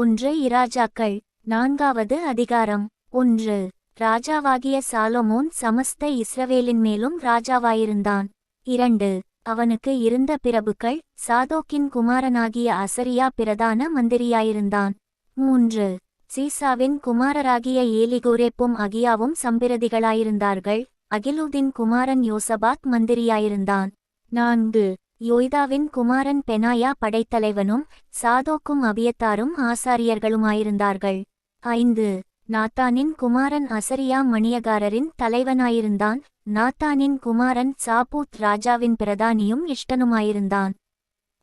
ஒன்று இராஜாக்கள் 4வது அதிகாரம். 1. ராஜாவாகிய சாலொமோன் சமஸ்த இஸ்ரவேலின் மேலும் ராஜாவாயிருந்தான். 2. அவனுக்கு இருந்த பிரபுக்கள். சாதோக்கின் குமாரனாகிய அசரியா பிரதான மந்திரியாயிருந்தான். 3. சீசாவின் குமாரராகிய ஏலிகோரேப்பும் அகியாவும் சம்பிரதிகளாயிருந்தார்கள். அகிலூதின் குமாரன் யோசபாத் மந்திரியாயிருந்தான். 4. யோய்தாவின் குமாரன் பெனாயா படைத்தலைவனும் சாதோக்கும் அபியத்தாரும் ஆசாரியர்களுமாயிருந்தார்கள். 5. நாத்தானின் குமாரன் அசரியா மணியகாரரின் தலைவனாயிருந்தான். நாத்தானின் குமாரன் சாபூத் ராஜாவின் பிரதானியும் இஷ்டனுமாயிருந்தான்.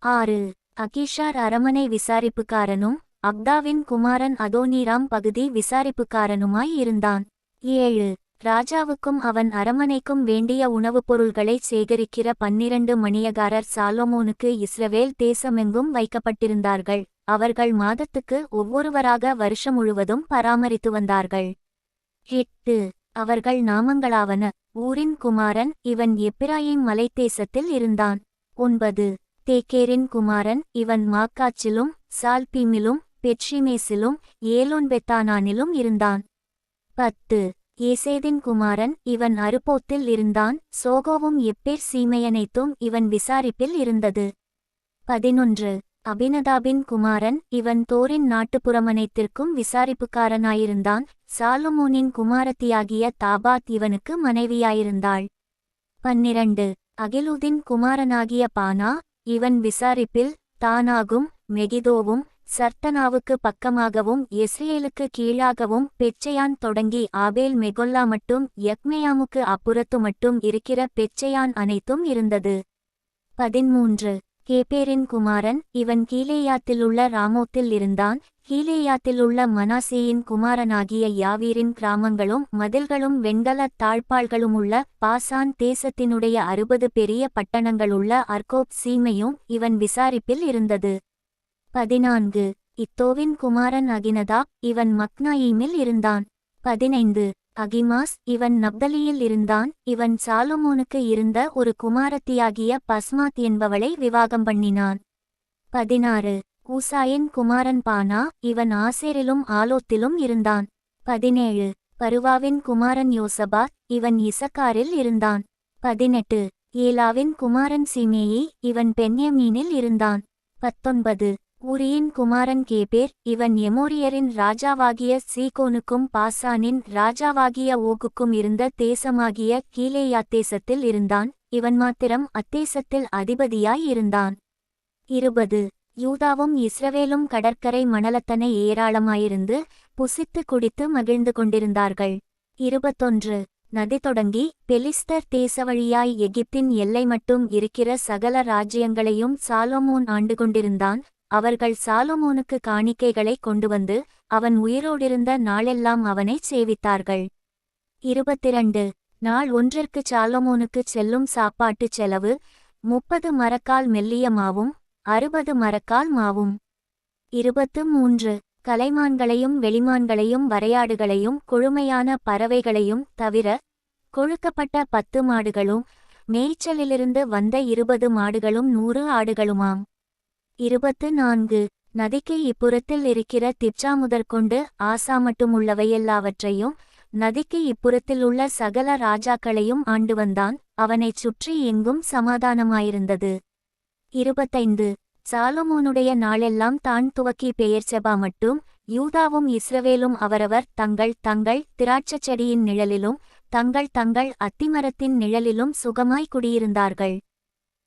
6. அகீஷார் அரமனை விசாரிப்புக்காரனும் அப்தாவின் குமாரன் அதோனீராம் பகுதி விசாரிப்புக்காரனுமாய் இருந்தான். 7. ராஜாவுக்கும் அவன் அரமனைக்கும் வேண்டிய உணவுப் பொருள்களைச் சேகரிக்கிற 12 மணியகாரர் சாலொமோனுக்கு இஸ்ரவேல் தேசமெங்கும் வைக்கப்பட்டிருந்தார்கள். அவர்கள் மாதத்துக்கு ஒவ்வொருவராக வருஷம் முழுவதும் பராமரித்து வந்தார்கள். 8. அவர்கள் நாமங்களாவன: ஊரின் குமாரன், இவன் எப்பிராயீம் மலைத்தேசத்தில் இருந்தான். 9. தேக்கேரின் குமாரன், இவன் மாக்காச்சிலும் சால்பீமிலும் பெட்ஷிமேசிலும் ஏலோன்பெத்தானானிலும் இருந்தான். 10. ஏசேதின் குமாரன், இவன் அருப்போத்தில் இருந்தான். சோகோவும் எப்பேர் சீமையனைத்தும் இவன் விசாரிப்பில் இருந்தது. 11. அபினதாபின் குமாரன், இவன் தோரின் நாட்டுப்புறமனைத்திற்கும் விசாரிப்புக்காரனாயிருந்தான். சாலொமோனின் குமாரத்தியாகிய தாபாத் இவனுக்கு மனைவியாயிருந்தாள். 12. அகிலூதின் குமாரனாகிய பானா, இவன் விசாரிப்பில் தானாகும் மெகிதோவும் சர்த்தனாவுக்கு பக்கமாகவும் எஸ்ரேலுக்கு கீழாகவும் பெச்சையான் தொடங்கி ஆபேல் மெகொல்லா மட்டும் யக்மேயாமுக்கு அப்புறத்து மட்டும் இருக்கிற பெச்சையான் அனைத்தும் இருந்தது. 13. கேபேரின் குமாரன், இவன் கீலேயாத்திலுள்ள ராமோத்தில் இருந்தான். கீலேயாத்திலுள்ள மனாசேயின் குமாரனாகிய யாவீரின் கிராமங்களும் மதில்களும் வெண்கலத் தாழ்பாள்களுமுள்ள பாசான் தேசத்தினுடைய 60 பெரிய பட்டணங்களுள்ள அர்கோப் சீமையும் இவன் விசாரிப்பில் இருந்தது. 14. இத்தோவின் குமாரன் அகினதாப், இவன் மக்னாயீமில் இருந்தான். 15. அகிமாஸ், இவன் நப்தலியில் இருந்தான். இவன் சாலொமோனுக்கு இருந்த ஒரு குமாரத்தியாகிய பஸ்மாத் என்பவளை விவாகம் பண்ணினான். 16. ஊசாயின் குமாரன் பானா, இவன் ஆசேரிலும் ஆலோத்திலும் இருந்தான். 17. பருவாவின் குமாரன் யோசபாத், இவன் இசக்காரில் இருந்தான். 18. ஏலாவின் குமாரன் சிமேயி, இவன் பென்யமீனில் இருந்தான். 19. ஊரியின் குமாரன் கேபேர், இவன் எமோரியரின் ராஜாவாகிய சீகோனுக்கும் பாசானின் ராஜாவாகிய ஓகுக்கும் இருந்த தேசமாகிய கீலேயாத்தேசத்தில் இருந்தான். இவன் மாத்திரம் அத்தேசத்தில் அதிபதியாய் இருந்தான். 20. யூதாவும் இஸ்ரவேலும் கடற்கரை மணலத்தனை ஏராளமாயிருந்து புசித்து குடித்து மகிழ்ந்து கொண்டிருந்தார்கள். 21. நதி தொடங்கி பெலிஸ்தர் தேசவழியாய் எகிப்தின் எல்லை மட்டும் இருக்கிற சகல ராஜ்யங்களையும் சாலொமோன் ஆண்டு கொண்டிருந்தான். அவர்கள் சாலொமோனுக்கு காணிக்கைகளை கொண்டுவந்து அவன் உயிரோடிருந்த நாளெல்லாம் அவனைச் சேவித்தார்கள். 22. நாள் ஒன்றிற்கு சாலொமோனுக்குச் செல்லும் சாப்பாட்டுச் செலவு 30 மரக்கால் மெல்லிய மாவும் 60 மரக்கால் மாவும். 23. கலைமான்களையும் வெளிமான்களையும் வரையாடுகளையும் கொழுமையான பறவைகளையும் தவிர கொழுக்கப்பட்ட 10 மாடுகளும் மேய்ச்சலிலிருந்து வந்த 20 மாடுகளும் 100 ஆடுகளுமாம். 24. நதிக்கு இப்புறத்தில் இருக்கிற திப்சா முதற்கொண்டு ஆசா மட்டுமுள்ளவையெல்லாவற்றையும் நதிக்கு இப்புறத்திலுள்ள சகல ராஜாக்களையும் ஆண்டு வந்தான். அவனைச் சுற்றி எங்கும் சமாதானமாயிருந்தது. 25. சாலொமோனுடைய நாளெல்லாம் தான் துவக்கி பெயர்செபா மட்டும் யூதாவும் இஸ்ரவேலும் அவரவர் தங்கள் தங்கள் திராட்சச் செடியின் நிழலிலும் தங்கள் தங்கள் அத்திமரத்தின் நிழலிலும் சுகமாய் குடியிருந்தார்கள்.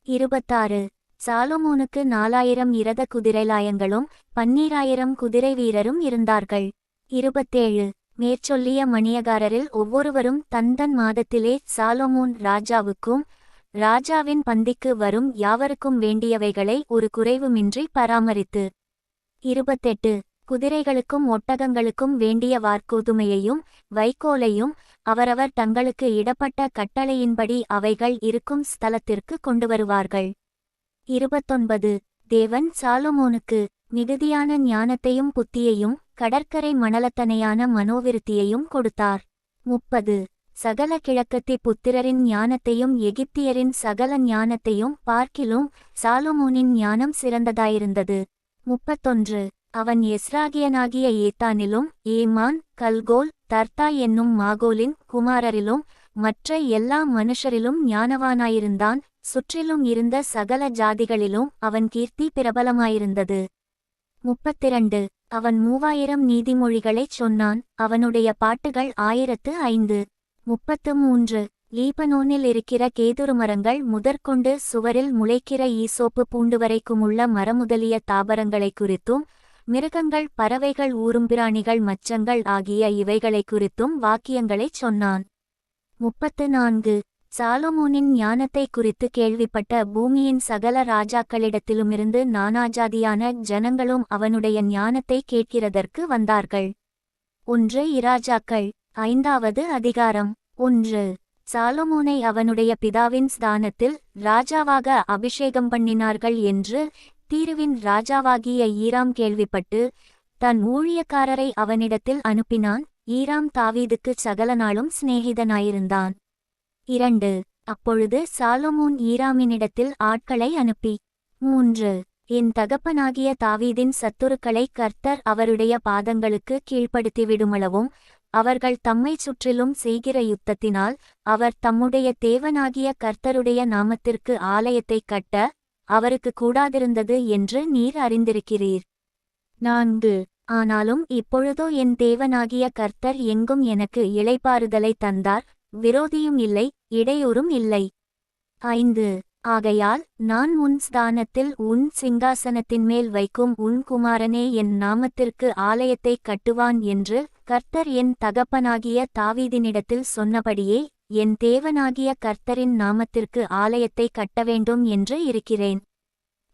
26. சாலொமோனுக்கு 4000 இரத குதிரைலாயங்களும் 12000 குதிரை வீரரும் இருந்தார்கள். 27. மேற்சொல்லிய மணியகாரரில் ஒவ்வொருவரும் தந்தன் மாதத்திலே சாலொமோன் ராஜாவுக்கும் ராஜாவின் பந்திக்கு வரும் யாவருக்கும் வேண்டியவைகளை ஒரு குறைவுமின்றி பராமரித்து. 28. குதிரைகளுக்கும் ஒட்டகங்களுக்கும் வேண்டிய வார்கோதுமையையும் வைக்கோலையும் அவரவர் தங்களுக்கு இடப்பட்ட கட்டளையின்படி அவைகள் இருக்கும் ஸ்தலத்திற்கு கொண்டு வருவார்கள். 29. தேவன் சாலொமோனுக்கு மிகுதியான ஞானத்தையும் புத்தியையும் கடற்கரை மணலத்தனையான மனோவிருத்தியையும் கொடுத்தார். 30. சகல கிழக்கத்தி புத்திரரின் ஞானத்தையும் எகிப்தியரின் சகல ஞானத்தையும் பார்க்கிலும் சாலொமோனின் ஞானம் சிறந்ததாயிருந்தது. 31. அவன் எஸ்ராகியனாகிய ஏத்தானிலும் ஏமான் கல்கோல் தர்த்தா என்னும் மாகோலின் குமாரரிலும் மற்ற எல்லா மனுஷரிலும் ஞானவானாயிருந்தான். சுற்றிலும் இருந்த சகல ஜாதிகளிலும் அவன் கீர்த்தி பிரபலமாயிருந்தது. 32 அவன் 3000 நீதிமொழிகளைச் சொன்னான். அவனுடைய பாட்டுகள் 1005. 33 லீபனோனில் இருக்கிற கேதுருமரங்கள் முதற்கொண்டு சுவரில் முளைக்கிற ஈசோப்பு பூண்டுவரைக்குமுள்ள மரமுதலிய தாவரங்களை குறித்தும் மிருகங்கள் பறவைகள் ஊரும்பிராணிகள் மச்சங்கள் ஆகிய இவைகளை குறித்தும் வாக்கியங்களைச் சொன்னான். 34 சாலொமோனின் ஞானத்தை குறித்து கேள்விப்பட்ட பூமியின் சகல ராஜாக்களிடத்திலுமிருந்து நானாஜாதியான ஜனங்களும் அவனுடைய ஞானத்தை கேட்கிறதற்கு வந்தார்கள். 1 இராஜாக்கள் 5வது அதிகாரம். 1 சாலொமோனை அவனுடைய பிதாவின் ஸ்தானத்தில் ராஜாவாக அபிஷேகம் பண்ணினார்கள் என்று தீருவின் ராஜாவாகிய ஈராம் கேள்விப்பட்டு தன் ஊழியக்காரரை அவனிடத்தில் அனுப்பினான். ஈராம் தாவீதுக்குச் சகல நாளும் சிநேகிதனாயிருந்தான். 2 அப்பொழுது சாலொமோன் ஈராமினிடத்தில் ஆட்களை அனுப்பி 3 என் தகப்பனாகிய தாவீதின் சத்துருக்களை கர்த்தர் அவருடைய பாதங்களுக்கு கீழ்ப்படுத்திவிடுமளவும் அவர்கள் தம்மைச் சுற்றிலும் செய்கிற யுத்தத்தினால் அவர் தம்முடைய தேவனாகிய கர்த்தருடைய நாமத்திற்கு ஆலயத்தைக் கட்ட அவருக்கு கூடாதிருந்தது என்று நீர் அறிந்திருக்கிறீர். 4 ஆனாலும் இப்பொழுதோ என் தேவனாகிய கர்த்தர் எங்கும் எனக்கு இளைப்பாறுதலை தந்தார். விரோதியும் இல்லை, இடையூறும் இல்லை. 5 ஆகையால் நான் உன் ஸ்தானத்தில் உன் சிங்காசனத்தின்மேல் வைக்கும் உன் குமாரனே என் நாமத்திற்கு ஆலயத்தைக் கட்டுவான் என்று கர்த்தர் என் தகப்பனாகிய தாவீதினிடத்தில் சொன்னபடியே என் தேவனாகிய கர்த்தரின் நாமத்திற்கு ஆலயத்தைக் கட்டவேண்டும் என்று இருக்கிறேன்.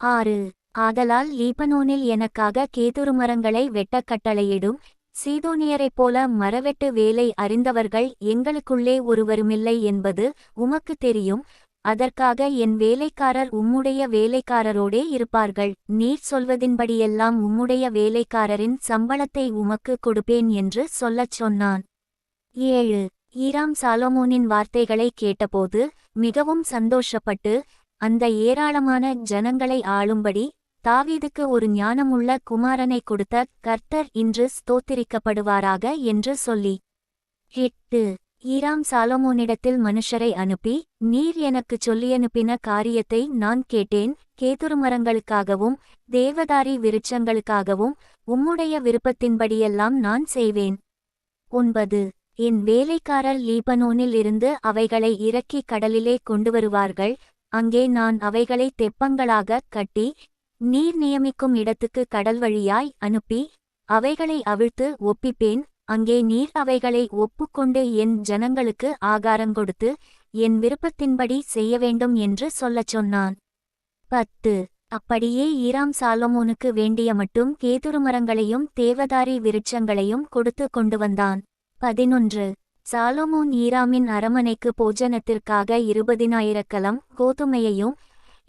6 ஆதலால் லீபனோனில் எனக்காக கேதுருமரங்களை வெட்டக் கட்டளையிடும். சீதோனியரைப் போல மரவெட்டு வேலை அறிந்தவர்கள் எங்களுக்குள்ளே ஒருவருமில்லை என்பது உமக்கு தெரியும். அதற்காக என் வேலைக்காரர் உம்முடைய வேலைக்காரரோடே இருப்பார்கள். நீர் சொல்வதின்படியெல்லாம் உம்முடைய வேலைக்காரரின் சம்பளத்தை உமக்கு கொடுப்பேன் என்று சொல்லச் சொன்னான். 7 ஈராம் சாலொமோனின் வார்த்தைகளை கேட்டபோது மிகவும் சந்தோஷப்பட்டு அந்த ஏராளமான ஜனங்களை ஆளும்படி தாவீதுக்கு ஒரு ஞானமுள்ள குமாரனை கொடுத்த கர்த்தர் இன்று ஸ்தோத்திரிக்கப்படுவாராக என்று சொல்லி 8 ஈராம் சாலொமோனிடத்தில் மனுஷரை அனுப்பி நீர் எனக்குச் சொல்லியனுப்பின காரியத்தை நான் கேட்டேன். கேதுருமரங்களுக்காகவும் தேவதாரி விருட்சங்களுக்காகவும் உம்முடைய விருப்பத்தின்படியெல்லாம் நான் செய்வேன். 9 என் வேலைக்காரர் லீபனோனில் இருந்து அவைகளை இறக்கி கடலிலே கொண்டுவருவார்கள். அங்கே நான் அவைகளை தெப்பங்களாக கட்டி நீர் நியமிக்கும் இடத்துக்கு கடல் வழியாய் அனுப்பி அவைகளை அவிழ்த்து ஒப்பிப்பேன். அங்கே நீர் அவைகளை ஒப்புக்கொண்டு என் ஜனங்களுக்கு ஆகாரங்கொடுத்து என் விருப்பத்தின்படி செய்ய வேண்டும் என்று சொல்லச் சொன்னான். 10 அப்படியே ஈராம் சாலொமோனுக்கு வேண்டிய மட்டும் கேதுருமரங்களையும் தேவதாரி விருட்சங்களையும் கொடுத்து கொண்டு வந்தான். 11 சாலொமோன் ஈராமின் அரமனைக்கு போஜனத்திற்காக 20,000 கலம் கோதுமையையும்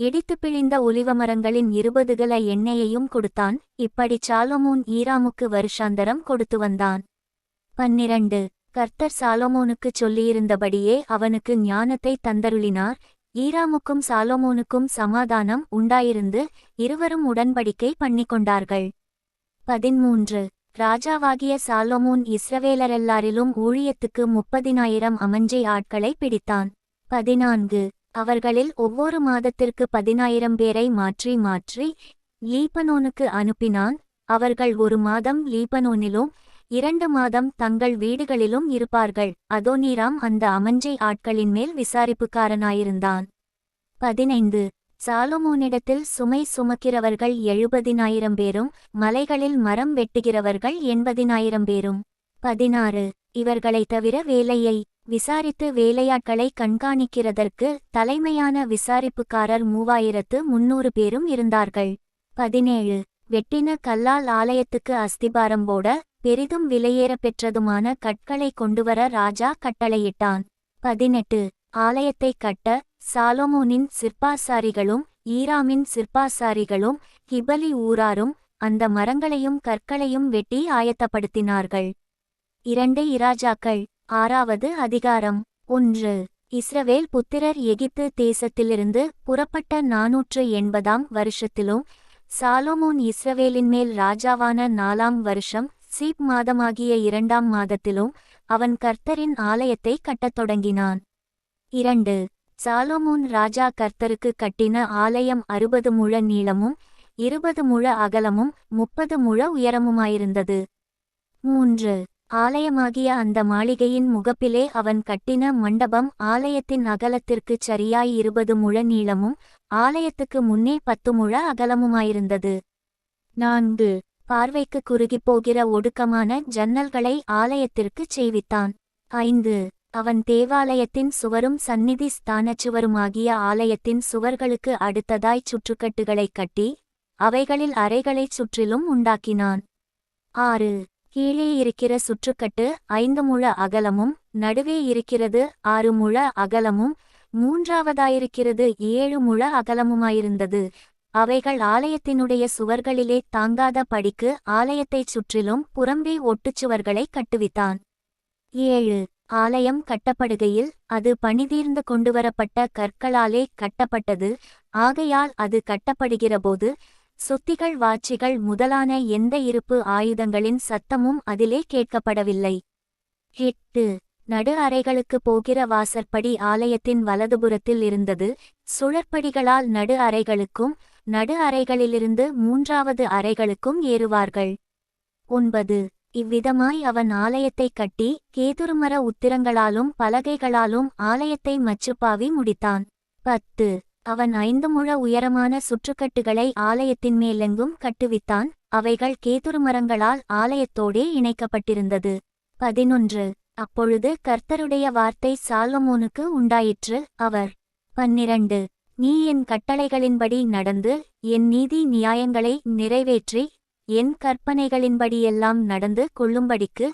இடித்து பிழிந்த ஒலிவமரங்களின் 20 கல எண்ணெயையும் கொடுத்தான். இப்படி சாலொமோன் ஈராமுக்கு வருஷாந்தரம் கொடுத்து வந்தான். 12 கர்த்தர் சாலொமோனுக்குச் சொல்லியிருந்தபடியே அவனுக்கு ஞானத்தை தந்தருளினார். ஈராமுக்கும் சாலொமோனுக்கும் சமாதானம் உண்டாயிருந்து இருவரும் உடன்படிக்கை பண்ணிக்கொண்டார்கள். 13 ராஜாவாகிய சாலொமோன் இஸ்ரவேலரெல்லாரிலும் ஊழியத்துக்கு 30,000 அமஞ்சை ஆட்களை பிடித்தான். 14 அவர்களில் ஒவ்வொரு மாதத்திற்கு 10,000 பேரை மாற்றி மாற்றி லீபனோனுக்கு அனுப்பினான். அவர்கள் 1 மாதம் லீபனோனிலும் 2 மாதம் தங்கள் வீடுகளிலும் இருப்பார்கள். அதோனீராம் அந்த அமஞ்சை ஆட்களின் மேல் விசாரிப்புக்காரனாயிருந்தான். 15 சாலொமோனிடத்தில் சுமை சுமக்கிறவர்கள் 70,000 பேரும் மலைகளில் மரம் வெட்டுகிறவர்கள் 80,000 பேரும். 16 இவர்களைத் தவிர வேலையை விசாரித்து வேலையாட்களை கண்காணிக்கிறதற்கு தலைமையான விசாரிப்புக்காரர் 3,300 பேரும் இருந்தார்கள். 17 வெட்டின கல்லால் ஆலயத்துக்கு அஸ்திபாரம் போட பெரிதும் விலையேற பெற்றதுமான கற்களை கொண்டுவர ராஜா கட்டளையிட்டான். 18 ஆலயத்தைக் கட்ட சாலொமோனின் சிற்பாசாரிகளும் ஈராமின் சிற்பாசாரிகளும் கிபலி ஊராரும் அந்த மரங்களையும் கற்களையும் வெட்டி ஆயத்தப்படுத்தினார்கள். 2 இராஜாக்கள் 6வது அதிகாரம். 1 இஸ்ரவேல் புத்திரர் எகிப்து தேசத்திலிருந்து புறப்பட்ட 480 வருஷத்திலும் சாலொமோன் இஸ்ரவேலின் மேல் ராஜாவான 4ஆம் வருஷம் சீப் மாதமாகிய 2ஆம் மாதத்திலும் அவன் கர்த்தரின் ஆலயத்தை கட்டத் தொடங்கினான். 2. சாலொமோன் ராஜா கர்த்தருக்கு கட்டின ஆலயம் 60 முழ நீளமும் 20 முழ அகலமும் 30 முழ உயரமுமாயிருந்தது. 3. ஆலயமாகிய அந்த மாளிகையின் முகப்பிலே அவன் கட்டின மண்டபம் ஆலயத்தின் அகலத்திற்குச் சரியாய் 20 முழ நீளமும் ஆலயத்துக்கு முன்னே 10 முழ அகலமுமாயிருந்தது. 4. பார்வைக்கு குறுகிப்போகிற ஒடுக்கமான ஜன்னல்களை ஆலயத்திற்குச் செய்வித்தான். 5. அவன் தேவாலயத்தின் சுவரும் சந்நிதி ஸ்தானச்சுவருமாகிய ஆலயத்தின் சுவர்களுக்கு அடுத்ததாய்ச் சுற்றுக்கட்டுகளைக் கட்டி அவைகளில் அறைகளைச் சுற்றிலும் உண்டாக்கினான். 6. கீழே இருக்கிற சுற்றுக்கட்டு 5 முழ அகலமும் நடுவே இருக்கிறது 6 முழ அகலமும் மூன்றாவதாயிருக்கிறது 7 முழ அகலமுமாயிருந்தது. அவைகள் ஆலயத்தினுடைய சுவர்களிலே தாங்காத படிக்கு ஆலயத்தைச் சுற்றிலும் புறம்பே ஒட்டுச்சுவர்களைக் கட்டுவித்தான். 7. ஆலயம் கட்டப்படுகையில் அது பணிதீர்ந்து கொண்டுவரப்பட்ட கற்களாலே கட்டப்பட்டது. ஆகையால் அது கட்டப்படுகிறபோது சுத்திகள் வாச்சிகள் முதலான எந்த இருப்பு ஆயுதங்களின் சத்தமும் அதிலே கேட்கப்படவில்லை. 8. நடு அறைகளுக்கு போகிற வாசற்படி ஆலயத்தின் வலதுபுறத்தில் இருந்தது. சுழற்படிகளால் நடு அறைகளுக்கும் நடு அறைகளிலிருந்து 3வது அறைகளுக்கும் ஏறுவார்கள். 9. இவ்விதமாய் அவன் ஆலயத்தைக் கட்டி கேதுருமர உத்திரங்களாலும் பலகைகளாலும் ஆலயத்தை மச்சுப்பாவி முடித்தான். 10. அவன் 5 முழ உயரமான சுற்றுக்கட்டுகளை ஆலயத்தின் மேலெங்கும் கட்டுவித்தான். அவைகள் கேதுருமரங்களால் ஆலயத்தோடே இணைக்கப்பட்டிருந்தது. 11. அப்பொழுது கர்த்தருடைய வார்த்தை சாலொமோனுக்கு உண்டாயிற்று. அவர் 12. நீ என் கட்டளைகளின்படி நடந்து என் நீதி நியாயங்களை நிறைவேற்றி என் கற்பனைகளின்படியெல்லாம் நடந்து கொள்ளும்படிக்கு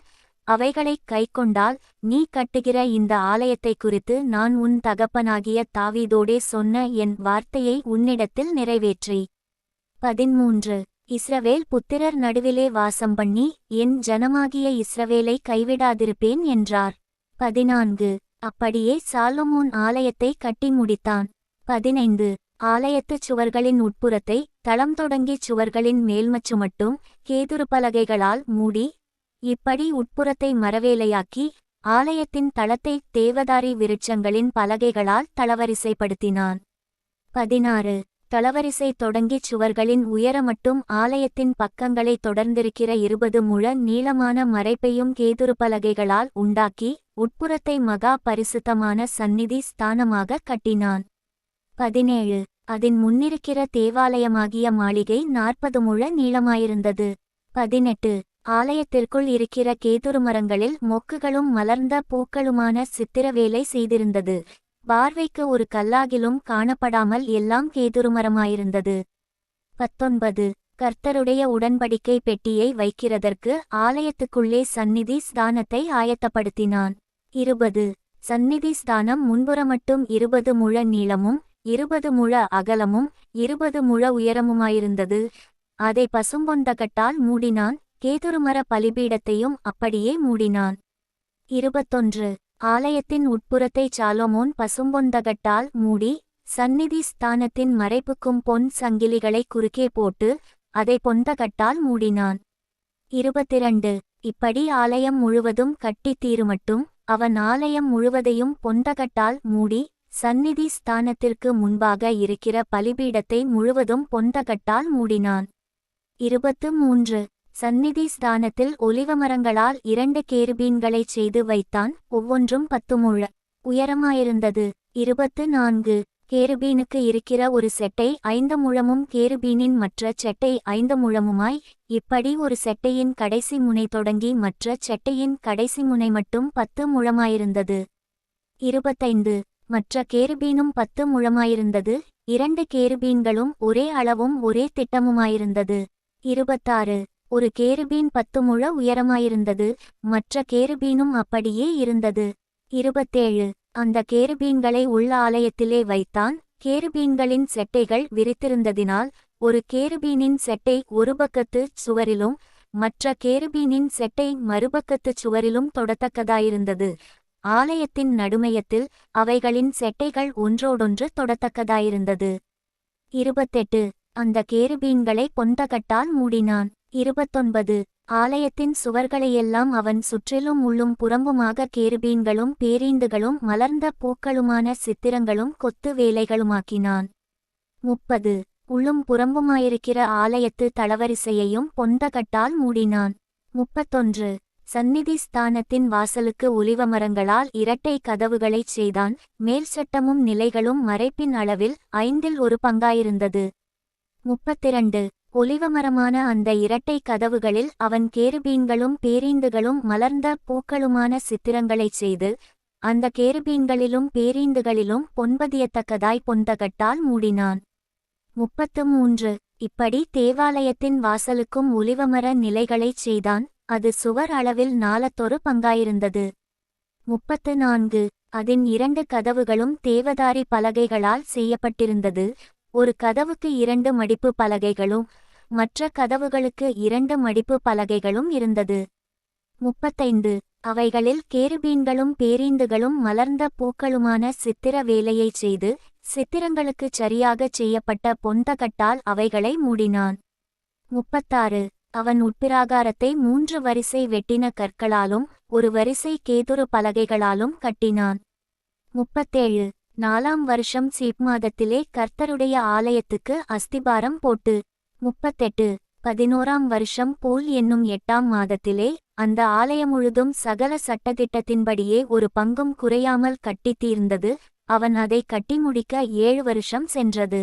அவைகளைக் கைக்கொண்டால் நீ கட்டுகிற இந்த ஆலயத்தைக் குறித்து நான் உன் தகப்பனாகிய தாவீதோடே சொன்ன என் வார்த்தையை உன்னிடத்தில் நிறைவேற்றி 13. இஸ்ரவேல் புத்திரர் நடுவிலே வாசம்பண்ணி என் ஜனமாகிய இஸ்ரவேலை கைவிடாதிருப்பேன் என்றார். 14. அப்படியே சாலொமோன் ஆலயத்தை கட்டி முடித்தான். 15. ஆலயத்துச் சுவர்களின் உட்புறத்தை தளம் தொடங்கிச் சுவர்களின் மேல்மச்சுமட்டும் கேதுரு பலகைகளால் மூடி இப்படி உட்புறத்தை மரவேலையாக்கி ஆலயத்தின் தளத்தை தேவதாரி விருட்சங்களின் பலகைகளால் தளவரிசைப்படுத்தினான். 16. தளவரிசை தொடங்கிச் சுவர்களின் உயரமட்டும் ஆலயத்தின் பக்கங்களை தொடர்ந்திருக்கிற 20 முழ நீளமான மறைப்பையும் கேதுரு பலகைகளால் உண்டாக்கி உட்புறத்தை மகா பரிசுத்தமான சந்நிதி ஸ்தானமாக கட்டினான். 17. அதன் முன்னிருக்கிற தேவாலயமாகிய மாளிகை 40 முழ நீளமாயிருந்தது. 18. ஆலயத்திற்குள் இருக்கிற கேதுரு மரங்களில் மொக்குகளும் மலர்ந்த பூக்களுமான சித்திரவேலை செய்திருந்தது. பார்வைக்கு ஒரு கல்லாகிலும் காணப்படாமல் எல்லாம் கேதுருமரமாயிருந்தது. 19. கர்த்தருடைய உடன்படிக்கை பெட்டியை வைக்கிறதற்கு ஆலயத்துக்குள்ளே சந்நிதி ஸ்தானத்தை ஆயத்தப்படுத்தினான். 20. சந்நிதி ஸ்தானம் முன்புறமட்டும் 20 முழ நீளமும் 20 முழ அகலமும் 20 முழ உயரமுமாயிருந்தது. அதை பசும்பொந்தகட்டால் மூடினான். கேதுருமர பலிபீடத்தையும் அப்படியே மூடினான். 21. ஆலயத்தின் உட்புறத்தை சாலொமோன் பசும்பொந்தகட்டால் மூடி சந்நிதி ஸ்தானத்தின் மறைப்புக்கும் பொன் சங்கிலிகளை குறுக்கே போட்டு அதை பொந்தகட்டால் மூடினான். 22. இப்படி ஆலயம் முழுவதும் கட்டித் தீருமட்டும் அவன் ஆலயம் முழுவதையும் பொந்தகட்டால் மூடி சந்நிதி ஸ்தானத்திற்கு முன்பாக இருக்கிற பலிபீடத்தை முழுவதும் பொந்தகட்டால் மூடினான். 23. சந்நிதி ஸ்தானத்தில் ஒலிவமரங்களால் 2 கேருபீன்களைச் செய்து வைத்தான். ஒவ்வொன்றும் 10 முழ உயரமாயிருந்தது. 24. கேருபீனுக்கு இருக்கிற ஒரு செட்டை 5 முழமும் கேருபீனின் மற்ற செட்டை 5 முழமுமாய் இப்படி ஒரு செட்டையின் கடைசி முனை தொடங்கி மற்ற செட்டையின் கடைசி முனை மட்டும் 10 முழமாயிருந்தது. 25. மற்ற கேருபீனும் 10 முழமாயிருந்தது. 2 கேருபீன்களும் ஒரே அளவும் ஒரே திட்டமுமாயிருந்தது. 26. ஒரு கேருபீன் 10 முழ உயரமாயிருந்தது. மற்ற கேருபீனும் அப்படியே இருந்தது. 27. அந்த கேருபீன்களை உள்ள ஆலயத்திலே வைத்தான். கேருபீன்களின் செட்டைகள் விரித்திருந்ததினால் ஒரு கேருபீனின் செட்டை ஒரு பக்கத்துச் சுவரிலும் மற்ற கேருபீனின் செட்டை மறுபக்கத்துச் சுவரிலும் தொடத்தக்கதாயிருந்தது. ஆலயத்தின் நடுமையத்தில் அவைகளின் செட்டைகள் ஒன்றோடொன்று தொடத்தக்கதாயிருந்தது. 28. அந்த கேருபீன்களை பொன்தகட்டால் மூடினான். 29 ஆலயத்தின் சுவர்களையெல்லாம் அவன் சுற்றிலும் உள்ளும் புறம்புமாக கேருபீன்களும் பேரீந்துகளும் மலர்ந்த பூக்களுமான சித்திரங்களும் கொத்து வேலைகளுமாக்கினான். 30 உள்ளும் புறம்புமாயிருக்கிற ஆலயத்து தளவரிசையையும் பொன்தகட்டால் மூடினான். 31 சந்நிதி ஸ்தானத்தின் வாசலுக்கு ஒலிவமரங்களால் இரட்டை கதவுகளைச் செய்தான். மேல் சட்டமும் நிலைகளும் மறைப்பின் அளவில் 1/5 பங்காயிருந்தது. 32 ஒலிவமரமான அந்த இரட்டை கதவுகளில் அவன் கேருபீன்களும் பேரீந்துகளும் மலர்ந்த பூக்களுமான சித்திரங்களைச் செய்து அந்த கேருபீன்களிலும் பேரீந்துகளிலும் பொன்பதியத்தக்கதாய் பொன்தகட்டால் மூடினான். 33 இப்படி தேவாலயத்தின் வாசலுக்கும் ஒலிவமர நிலைகளைச் செய்தான். அது சுவர் அளவில் 4 பங்காயிருந்தது. 34 அதன் 2 கதவுகளும் தேவதாரி பலகைகளால் செய்யப்பட்டிருந்தது. ஒரு கதவுக்கு 2 மடிப்பு பலகைகளும் மற்ற கதவுகளுக்கு 2 மடிப்பு பலகைகளும் இருந்தது. 35 அவைகளில் கேருபீன்களும் பேரீந்துகளும் மலர்ந்த பூக்களுமான சித்திர வேலையைச் செய்து சித்திரங்களுக்குச் சரியாகச் செய்யப்பட்ட பொன்தகட்டால் அவைகளை மூடினான். 36 அவன் உட்பிராகாரத்தை 3 வரிசை வெட்டின கற்களாலும் 1 வரிசை கேதுரு பலகைகளாலும் கட்டினான். 37 4ஆம் வருஷம் சீப் மாதத்திலே கர்த்தருடைய ஆலயத்துக்கு அஸ்திபாரம் போட்டு. 38 11ஆம் வருஷம் பூல் என்னும் 8ஆம் மாதத்திலே அந்த ஆலயம் முழுதும் சகல சட்டதிட்டத்தின்படியே 1 பங்கும் குறையாமல் கட்டித் தீர்ந்தது. அவன் அதை கட்டி முடிக்க 7 வருஷம் சென்றது.